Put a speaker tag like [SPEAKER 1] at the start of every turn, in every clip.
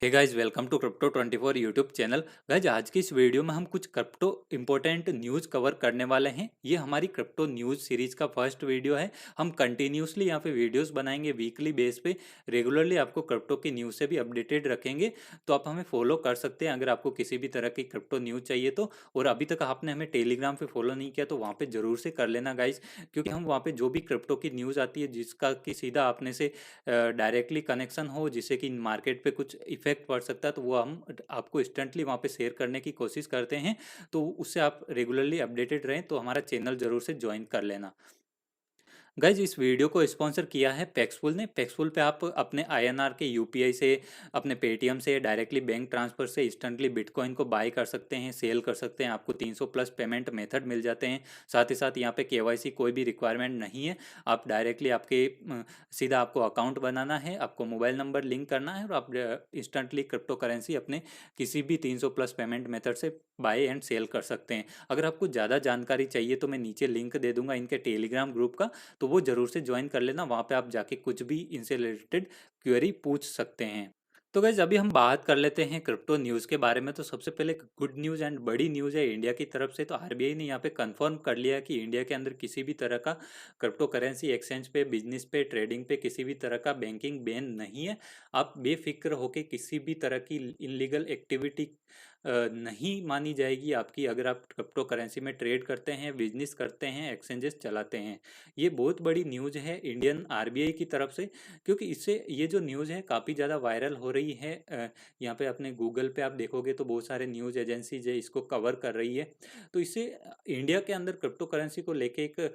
[SPEAKER 1] Hey guys, welcome to crypto 24 YouTube channel. Guys, आज की इस वीडियो में हम कुछ क्रिप्टो इंपॉर्टेंट न्यूज़ कवर करने वाले हैं। ये हमारी क्रिप्टो न्यूज़ सीरीज का फर्स्ट वीडियो है। हम कंटिन्यूसली यहाँ पे वीडियोस बनाएंगे वीकली बेस पे। रेगुलरली आपको क्रिप्टो की न्यूज़ से भी अपडेटेड रखेंगे। तो आप हमें फॉलो कर सकते हैं अगर आपको किसी भी तरह की क्रिप्टो न्यूज़ चाहिए तो। और अभी तक आपने हमें टेलीग्राम पे फॉलो नहीं किया तो वहाँ पे जरूर से कर लेना गाइस, क्योंकि हम वहाँ पे जो भी क्रिप्टो की न्यूज़ आती है जिसका कि सीधा आपने से डायरेक्टली कनेक्शन हो, जिससे कि मार्केट पे कुछ इफेक्ट पड़ सकता है, तो वो हम आपको इंस्टेंटली वहाँ पे शेयर करने की कोशिश करते हैं। तो उससे आप रेगुलरली अपडेटेड रहें तो हमारा चैनल जरूर से ज्वाइन कर लेना। गाइज, इस वीडियो को स्पॉन्सर किया है पैक्सफुल ने। पैक्सफुल पे आप अपने आईएनआर के यूपीआई से, अपने पेटीएम से, डायरेक्टली बैंक ट्रांसफर से इंस्टेंटली बिटकॉइन को बाय कर सकते हैं, सेल कर सकते हैं। आपको 300 प्लस पेमेंट मेथड मिल जाते हैं। साथ ही साथ यहाँ पे केवाईसी कोई भी रिक्वायरमेंट नहीं है। आप डायरेक्टली सीधा आपको अकाउंट बनाना है, आपको मोबाइल नंबर लिंक करना है और आप इंस्टेंटली क्रिप्टो करेंसी अपने किसी भी 300 प्लस पेमेंट मेथड से बाय एंड सेल कर सकते हैं। अगर आपको ज़्यादा जानकारी चाहिए तो मैं नीचे लिंक दे दूंगा इनके टेलीग्राम ग्रुप का, तो वो जरूर से ज्वाइन कर लेना। वहाँ पे आप जाके कुछ भी इनसे रिलेटेड क्वेरी पूछ सकते हैं। तो गाइज, अभी हम बात कर लेते हैं क्रिप्टो न्यूज़ के बारे में। तो सबसे पहले गुड न्यूज़ एंड बड़ी न्यूज़ है इंडिया की तरफ से। तो आरबीआई ने यहाँ पे कंफर्म कर लिया है कि इंडिया के अंदर किसी भी तरह का क्रिप्टो करेंसी एक्सचेंज पे, बिजनेस पे, ट्रेडिंग पे किसी भी तरह का बैंकिंग बैन नहीं है। आप बेफिक्र होके किसी भी तरह की इनलीगल एक्टिविटी नहीं मानी जाएगी आपकी, अगर आप क्रिप्टो करेंसी में ट्रेड करते हैं, बिजनेस करते हैं, एक्सचेंजेस चलाते हैं। ये बहुत बड़ी न्यूज़ है इंडियन आरबीआई की तरफ से, क्योंकि इससे ये जो न्यूज़ है काफ़ी ज़्यादा वायरल हो रही है। यहाँ पे अपने गूगल पे आप देखोगे तो बहुत सारे न्यूज़ एजेंसीज है इसको कवर कर रही है। तो इससे इंडिया के अंदर क्रिप्टो करेंसी को लेके एक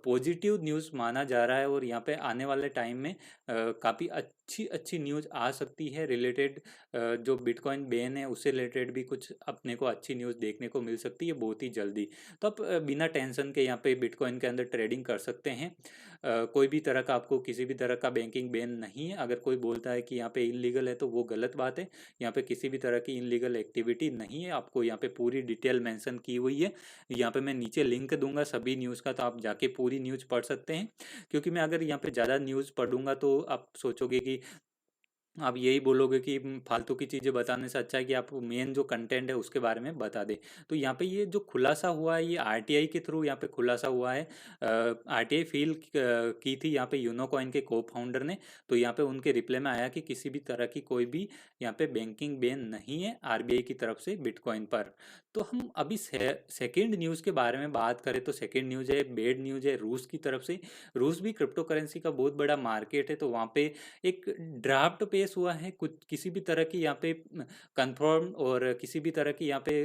[SPEAKER 1] पॉजिटिव न्यूज़ माना जा रहा है। और यहाँ पे आने वाले टाइम में काफ़ी अच्छी अच्छी न्यूज़ आ सकती है रिलेटेड। जो बिटकॉइन बैन है उससे रिलेटेड भी कुछ अपने को अच्छी न्यूज़ देखने को मिल सकती है बहुत ही जल्दी। तो आप बिना टेंशन के यहाँ पे बिटकॉइन के अंदर ट्रेडिंग कर सकते हैं। कोई भी तरह का आपको किसी भी तरह का बैंकिंग बैन नहीं है। अगर कोई बोलता है कि यहाँ पे इनलीगल है तो वो गलत बात है। यहाँ पे किसी भी तरह की इनलीगल एक्टिविटी नहीं है। आपको यहाँ पे पूरी डिटेल मेंशन की हुई है। यहाँ पे मैं नीचे लिंक दूंगा सभी न्यूज़ का, तो आप जाके पूरी न्यूज़ पढ़ सकते हैं। क्योंकि मैं अगर यहाँ पे ज़्यादा न्यूज़ पढ़ूंगा तो आप सोचोगे कि आप यही बोलोगे कि फालतू की चीज़ें बताने से अच्छा है कि आप मेन जो कंटेंट है उसके बारे में बता दें। तो यहाँ पे ये जो खुलासा हुआ है ये आरटीआई के थ्रू यहाँ पे खुलासा हुआ है। आरटीआई फील की थी यहाँ पे यूनोकॉइन के को फाउंडर ने। तो यहाँ पे उनके रिप्लाई में आया कि किसी भी तरह की कोई भी यहाँ पे बैंकिंग बैन नहीं है आरबीआई की तरफ से बिटकॉइन पर। तो हम अभी सेकेंड न्यूज़ के बारे में बात करें तो सेकेंड न्यूज़ है, बेड न्यूज़ है रूस की तरफ से। रूस भी क्रिप्टो करेंसी का बहुत बड़ा मार्केट है। तो वहाँ पे एक ड्राफ्ट पेश हुआ है, कुछ किसी भी तरह की यहाँ पे कंफर्म और किसी भी तरह की यहाँ पे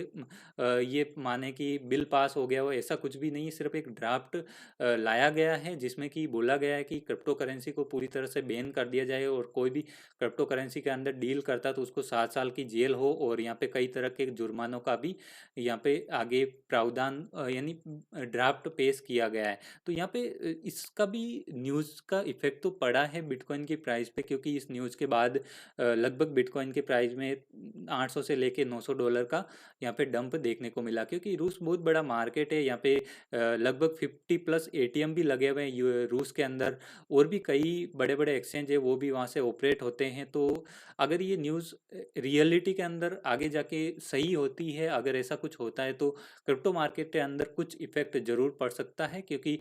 [SPEAKER 1] ये माने कि बिल पास हो गया हो, ऐसा कुछ भी नहीं। सिर्फ एक ड्राफ्ट लाया गया है जिसमें कि बोला गया है कि क्रिप्टो करेंसी को पूरी तरह से बैन कर दिया जाए और कोई भी क्रिप्टो करेंसी के अंदर डील करता तो उसको 7 साल की जेल हो और यहाँ पे कई तरह के जुर्मानों का भी यहाँ पे आगे प्रावधान यानी ड्राफ्ट पेश किया गया है। तो यहाँ पे इसका भी न्यूज़ का इफेक्ट तो पड़ा है बिटकॉइन की प्राइस पे, क्योंकि इस न्यूज़ के बाद लगभग बिटकॉइन के प्राइस में 800 से लेके $900 का यहाँ पे डंप देखने को मिला। क्योंकि रूस बहुत बड़ा मार्केट है। यहाँ पे लगभग 50 प्लस एटीएम भी लगे हुए हैं रूस के अंदर। और भी कई बड़े बड़े एक्सचेंज है वो भी वहाँ से ऑपरेट होते हैं। तो अगर ये न्यूज़ रियलिटी के अंदर आगे जाके सही होती है, अगर ऐसा कुछ होता है तो क्रिप्टो मार्केट के अंदर कुछ इफेक्ट जरूर पड़ सकता है। क्योंकि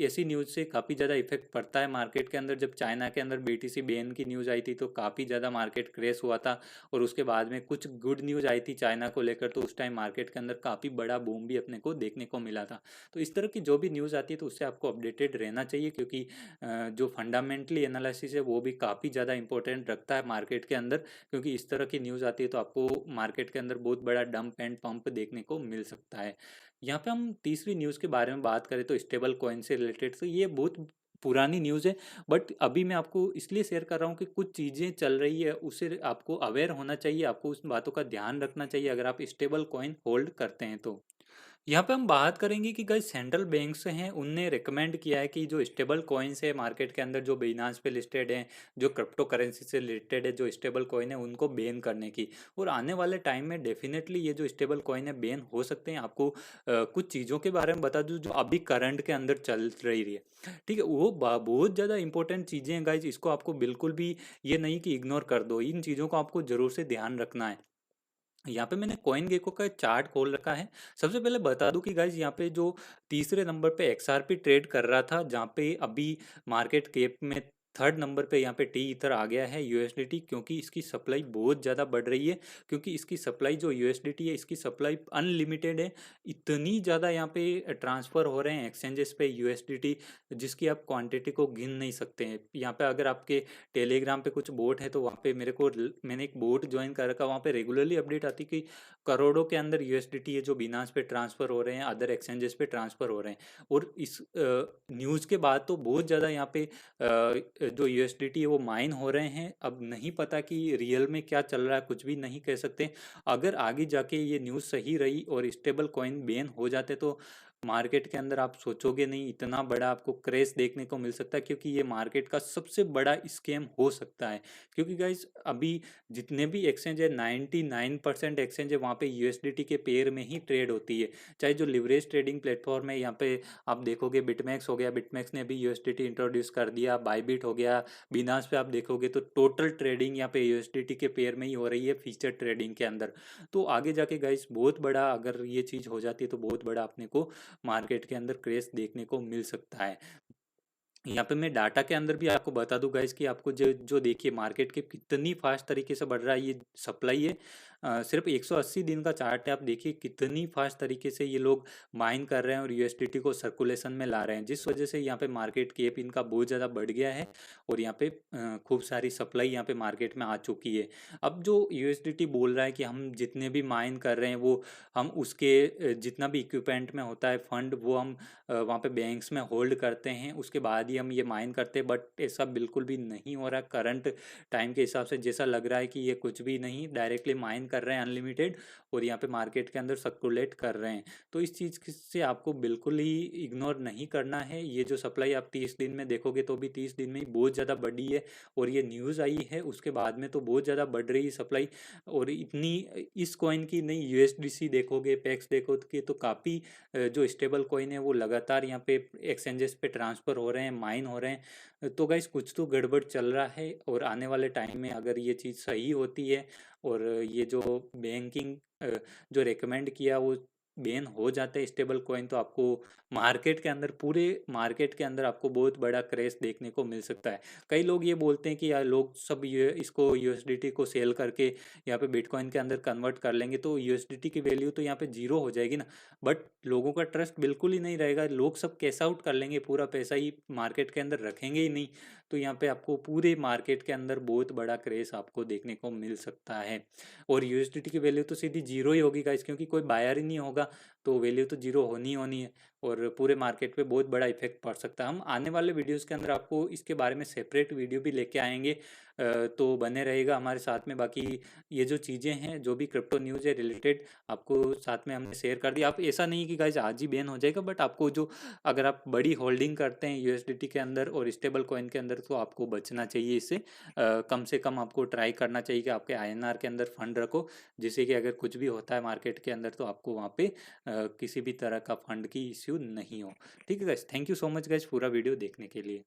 [SPEAKER 1] ऐसी न्यूज़ से काफ़ी ज़्यादा इफेक्ट पड़ता है मार्केट के अंदर। जब चाइना के अंदर बीटीसी बैन की न्यूज़ आई थी तो काफ़ी ज़्यादा मार्केट क्रैश हुआ था। और उसके बाद में कुछ गुड न्यूज़ आई थी चाइना को लेकर, तो उस टाइम मार्केट के अंदर काफ़ी बड़ा बूम भी अपने को देखने को मिला था। तो इस तरह की जो भी न्यूज़ आती है तो उससे आपको अपडेटेड रहना चाहिए, क्योंकि जो फंडामेंटली एनालिसिस है वो भी काफ़ी ज़्यादा इंपॉर्टेंट रखता है मार्केट के अंदर। क्योंकि इस तरह की न्यूज़ आती है तो आपको मार्केट के अंदर बहुत बड़ा डंप एंड पंप देखने को मिल सकता है। यहाँ पे हम तीसरी न्यूज़ के बारे में बात करें तो स्टेबल कॉइन से रिलेटेड। तो ये बहुत पुरानी न्यूज़ है, बट अभी मैं आपको इसलिए शेयर कर रहा हूँ कि कुछ चीज़ें चल रही है उससे आपको अवेयर होना चाहिए, आपको उस बातों का ध्यान रखना चाहिए अगर आप स्टेबल कॉइन होल्ड करते हैं तो। यहाँ पे हम बात करेंगे कि गाइस सेंट्रल बैंक्स हैं उनने रिकमेंड किया है कि जो स्टेबल कॉइन्स है मार्केट के अंदर जो बिनांस पे लिस्टेड हैं, जो क्रिप्टो करेंसी से रिलेटेड है, जो स्टेबल कॉइन है उनको बैन करने की। और आने वाले टाइम में डेफिनेटली ये जो स्टेबल कॉइन है बैन हो सकते हैं। आपको कुछ चीज़ों के बारे में बता दूं जो अभी करंट के अंदर चल रही है। ठीक है, वो बहुत ज़्यादा इंपॉर्टेंट चीज़ें हैं गाइज, इसको आपको बिल्कुल भी ये नहीं कि इग्नोर कर दो। इन चीज़ों को आपको जरूर से ध्यान रखना है। यहाँ पे मैंने कॉइन गेको का चार्ट खोल रखा है। सबसे पहले बता दूं कि गाइज यहाँ पे जो तीसरे नंबर पे एक्सआरपी ट्रेड कर रहा था, जहाँ पे अभी मार्केट कैप में थर्ड नंबर पे यहाँ पे टी इथर आ गया है यूएसडीटी, क्योंकि इसकी सप्लाई बहुत ज़्यादा बढ़ रही है। क्योंकि इसकी सप्लाई जो यूएसडीटी है इसकी सप्लाई अनलिमिटेड है। इतनी ज़्यादा यहाँ पे ट्रांसफ़र हो रहे हैं एक्सचेंजेस पे यूएसडीटी, जिसकी आप क्वांटिटी को गिन नहीं सकते हैं। यहाँ पे अगर आपके टेलीग्राम पे कुछ बोट है तो वहाँ पे मैंने एक बोट ज्वाइन कर रखा, वहाँ पे रेगुलरली अपडेट आती कि करोड़ों के अंदर यूएसडीटी है जो बिनांस पे ट्रांसफ़र हो रहे हैं, अदर एक्सचेंजेस पे ट्रांसफ़र हो रहे हैं। और इस न्यूज़ के बाद तो बहुत ज़्यादा यहाँ पे जो यूएसडीटी है वो माइन हो रहे हैं। अब नहीं पता कि रियल में क्या चल रहा है, कुछ भी नहीं कह सकते। अगर आगे जाके ये न्यूज़ सही रही और स्टेबल कॉइन बैन हो जाते तो मार्केट के अंदर आप सोचोगे नहीं इतना बड़ा आपको क्रेश देखने को मिल सकता है, क्योंकि ये मार्केट का सबसे बड़ा स्कैम हो सकता है। क्योंकि गाइज अभी जितने भी एक्सचेंज है 99% एक्सचेंज है वहाँ पे यूएसडीटी के पेयर में ही ट्रेड होती है। चाहे जो लिवरेज ट्रेडिंग प्लेटफॉर्म है, यहाँ पे आप देखोगे बिटमैक्स हो गया, बिटमैक्स ने भी यूएसडीटी इंट्रोड्यूस कर दिया, बाईबिट हो गया, बिनास पे आप देखोगे तो टोटल ट्रेडिंग यहाँ पे यूएसडीटी के पेयर में ही हो रही है फीचर ट्रेडिंग के अंदर। तो आगे जाके गाइस बहुत बड़ा अगर ये चीज़ हो जाती है तो बहुत बड़ा अपने को मार्केट के अंदर क्रेश देखने को मिल सकता है। यहाँ पे मैं डाटा के अंदर भी आपको बता दूं गाइस कि आपको जो जो देखिए मार्केट के कितनी फास्ट तरीके से बढ़ रहा है ये सप्लाई है। सिर्फ 180 दिन का चार्ट है, आप देखिए कितनी फास्ट तरीके से ये लोग माइन कर रहे हैं और यूएसडीटी को सर्कुलेशन में ला रहे हैं, जिस वजह से यहाँ पे मार्केट कैप इनका बहुत ज़्यादा बढ़ गया है। और यहाँ पे खूब सारी सप्लाई यहाँ पे मार्केट में आ चुकी है। अब जो यूएसडीटी बोल रहा है कि हम जितने भी माइन कर रहे हैं वो हम उसके जितना भी इक्विपमेंट में होता है फंड वो हम वहाँ पे बैंक्स में होल्ड करते हैं, उसके बाद ही हम ये माइन करते हैं। बट ऐसा बिल्कुल भी नहीं हो रहा। करंट टाइम के हिसाब से जैसा लग रहा है कि ये कुछ भी नहीं, डायरेक्टली माइन कर रहे हैं अनलिमिटेड और यहाँ पे मार्केट के अंदर सर्कुलेट कर रहे हैं। तो इस चीज़ से आपको बिल्कुल ही इग्नोर नहीं करना है। ये जो सप्लाई आप 30 दिन में देखोगे तो भी 30 दिन में ही बहुत ज़्यादा बढ़ी है। और ये न्यूज़ आई है उसके बाद में तो बहुत ज़्यादा बढ़ रही है सप्लाई। और इतनी इस कॉइन की नहीं, यूएसडीसी देखोगे, पैक्स देखोगे तो काफ़ी जो स्टेबल कॉइन है वो लगातार यहाँ पे एक्सचेंजेस पे ट्रांसफ़र हो रहे हैं, माइन हो रहे हैं। तो गाइस कुछ तो गड़बड़ चल रहा है। और आने वाले टाइम में अगर ये चीज़ सही होती है और ये जो बैंकिंग जो रेकमेंड किया वो बैन हो जाता है स्टेबल कॉइन, तो आपको मार्केट के अंदर, पूरे मार्केट के अंदर आपको बहुत बड़ा क्रैश देखने को मिल सकता है। कई लोग ये बोलते हैं कि यार लोग सब ये इसको यूएसडीटी को सेल करके यहाँ पे बिटकॉइन के अंदर कन्वर्ट कर लेंगे तो यूएसडीटी की वैल्यू तो यहाँ पे जीरो हो जाएगी ना। बट लोगों का ट्रस्ट बिल्कुल ही नहीं रहेगा, लोग सब कैश आउट कर लेंगे, पूरा पैसा ही मार्केट के अंदर रखेंगे ही नहीं। तो यहाँ पे आपको पूरे मार्केट के अंदर बहुत बड़ा क्रेश आपको देखने को मिल सकता है। और यूएसडीटी की वैल्यू तो सीधी जीरो ही होगी गाइस, क्योंकि कोई बायर ही नहीं होगा तो वैल्यू तो जीरो होनी ही होनी है। और पूरे मार्केट पे बहुत बड़ा इफेक्ट पड़ सकता है। हम आने वाले वीडियोस के अंदर आपको इसके बारे में सेपरेट वीडियो भी लेके आएंगे। तो बने रहेगा हमारे साथ में। बाकी ये जो चीज़ें हैं जो भी क्रिप्टो न्यूज़ है रिलेटेड आपको साथ में हमने शेयर कर दिया। आप ऐसा नहीं कि गाइज आज ही बैन हो जाएगा, बट आपको जो अगर आप बड़ी होल्डिंग करते हैं यूएसडीटी के अंदर और स्टेबल कॉइन के अंदर तो आपको बचना चाहिए इससे। कम से कम आपको ट्राई करना चाहिए कि आपके आईएनआर के अंदर फंड रखो, जिससे कि अगर कुछ भी होता है मार्केट के अंदर तो आपको वहाँ पे किसी भी तरह का फंड की इश्यू नहीं हो। ठीक है guys, thank you so much guys पूरा वीडियो देखने के लिए।